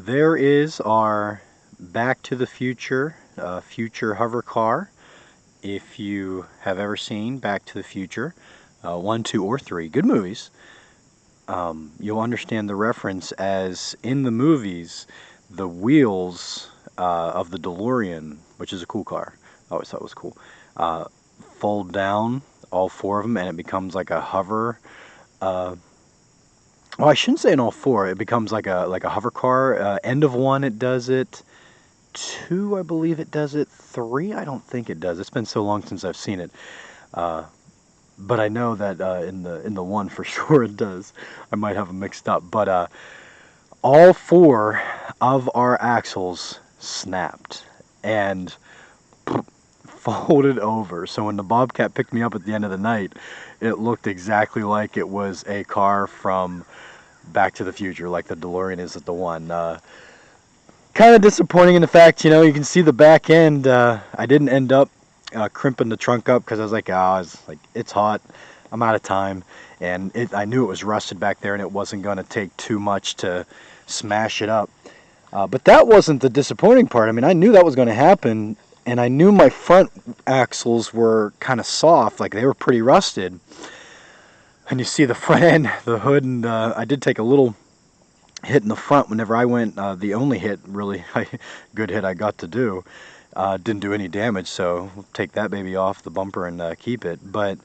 There is our Back to the Future future hover car. If you have ever seen Back to the Future 1, 2, or 3, good movies, you'll understand the reference, as in the movies the wheels of the DeLorean, which is a cool car, I always thought it was cool, fold down, all four of them, and it becomes like a hover. Well, I shouldn't say in all four. It becomes like a hover car. End of 1, it does it. 2, I believe it does it. 3, I don't think it does. It's been so long since I've seen it. But I know that in the 1 for sure it does. I might have them mixed up. But all 4 of our axles snapped and folded over. So when the Bobcat picked me up at the end of the night, it looked exactly like it was a car from Back to the Future, like the DeLorean is at the 1. Kind of disappointing in the fact, you can see the back end. I didn't end up crimping the trunk up because I was like, it's hot, I'm out of time, and I knew it was rusted back there and it wasn't going to take too much to smash it up. But that wasn't the disappointing part. I mean, I knew that was going to happen, and I knew my front axles were kind of soft, like they were pretty rusted. And you see the front end, the hood, and I did take a little hit in the front whenever I went. The only hit, really, good hit I got to do. Didn't do any damage, so we'll take that baby off the bumper and keep it. But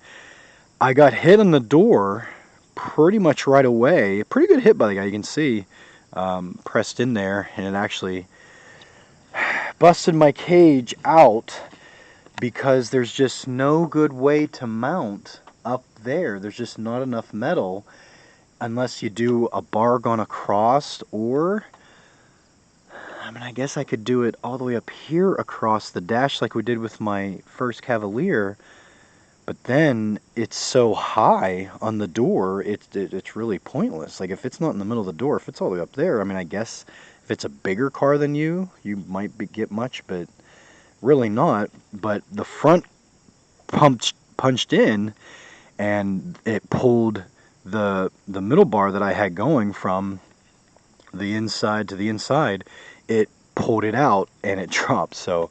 I got hit on the door pretty much right away. Pretty good hit by the guy, you can see. Pressed in there, and it actually busted my cage out because there's just no good way to mount up there. There's just not enough metal unless you do a bar gone across, or I mean, I guess I could do it all the way up here across the dash like we did with my first Cavalier, but then it's so high on the door, it's really pointless. Like, if it's not in the middle of the door, if it's all the way up there, I mean, I guess if it's a bigger car than you might get much, but really not. But the front punched in, and it pulled the middle bar that I had going from the inside to the inside. It pulled it out and it dropped. So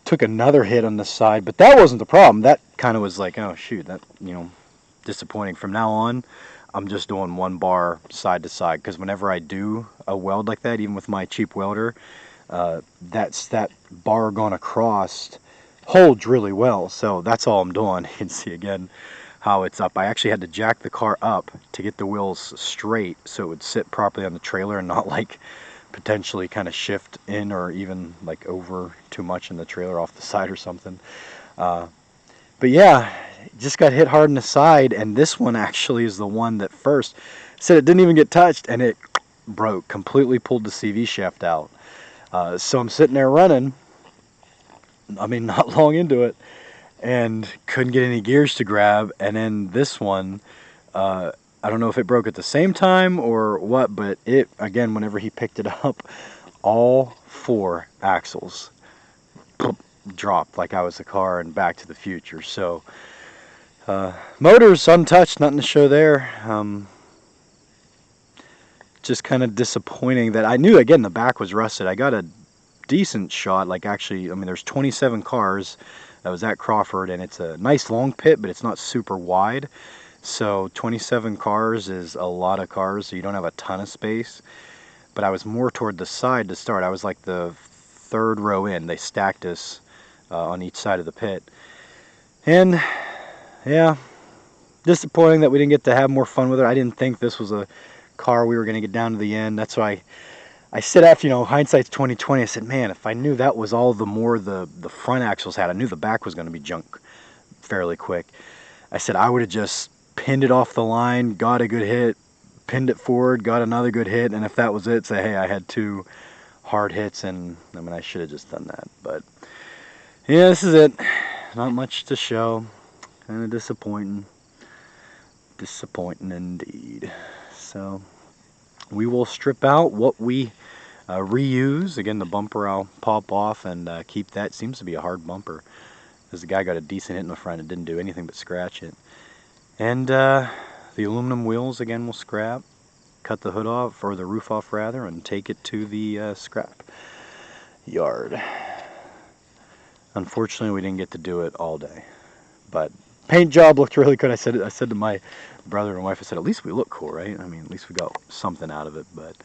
took another hit on the side, but that wasn't the problem. That kind of was like, oh shoot, that disappointing. From now on, I'm just doing one bar side to side, because whenever I do a weld like that, even with my cheap welder, that bar gone across holds really well. So that's all I'm doing. You can see again how it's up. I actually had to jack the car up to get the wheels straight so it would sit properly on the trailer and not like potentially kind of shift in or even like over too much in the trailer off the side or something. But yeah, just got hit hard in the side, and this one actually is the one that first said it didn't even get touched, and it broke, completely pulled the CV shaft out. So I'm sitting there running, I mean, not long into it, and couldn't get any gears to grab. And then this one, I don't know if it broke at the same time or what, but it, again, whenever he picked it up, all 4 axles dropped like I was the car in Back to the Future. So motor's untouched, nothing to show there. Just kind of disappointing that I knew, again, the back was rusted. I got a decent shot, like, actually, I mean, there's 27 cars. That was at Crawford, and it's a nice long pit, but it's not super wide. So 27 cars is a lot of cars, so you don't have a ton of space. But I was more toward the side to start. I was like the 3rd row in. They stacked us on each side of the pit. And yeah, disappointing that we didn't get to have more fun with it. I didn't think this was a car we were going to get down to the end. That's why I said, after, hindsight's 20/20, I said, man, if I knew that was all the more the front axles had, I knew the back was going to be junk fairly quick. I said I would have just pinned it off the line, got a good hit, pinned it forward, got another good hit, and if that was it, say, hey, I had 2 hard hits, and I mean, I should have just done that. But yeah, this is it. Not much to show. Kind of disappointing. Disappointing indeed. So we will strip out what we reuse. Again, the bumper I'll pop off and keep that. Seems to be a hard bumper, because the guy got a decent hit in the front and didn't do anything but scratch it. And the aluminum wheels, again, we'll scrap. cut the hood off, or the roof off rather, and take it to the scrap yard. Unfortunately, we didn't get to do it all day, but paint job looked really good. I said to my brother and wife, I said, at least we look cool, right? I mean, at least we got something out of it. But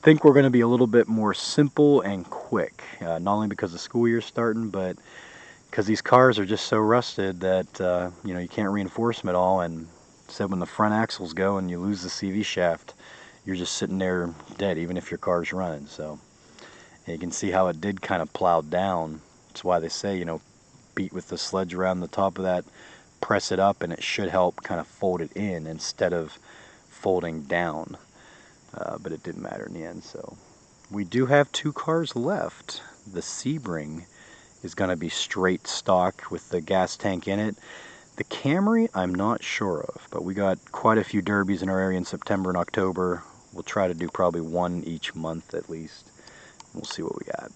think we're going to be a little bit more simple and quick, not only because the school year's starting, but because these cars are just so rusted that you know, you can't reinforce them at all. And said when the front axles go and you lose the CV shaft, you're just sitting there dead, even if your car's running. So and you can see how it did kind of plow down. That's why they say, you know, beat with the sledge around the top of that, press it up, and it should help kind of fold it in instead of folding down. But it didn't matter in the end. So we do have 2 cars left. The Sebring is going to be straight stock with the gas tank in it. The Camry, I'm not sure of, but we got quite a few derbies in our area in September and October. We'll try to do probably one each month at least. We'll see what we got.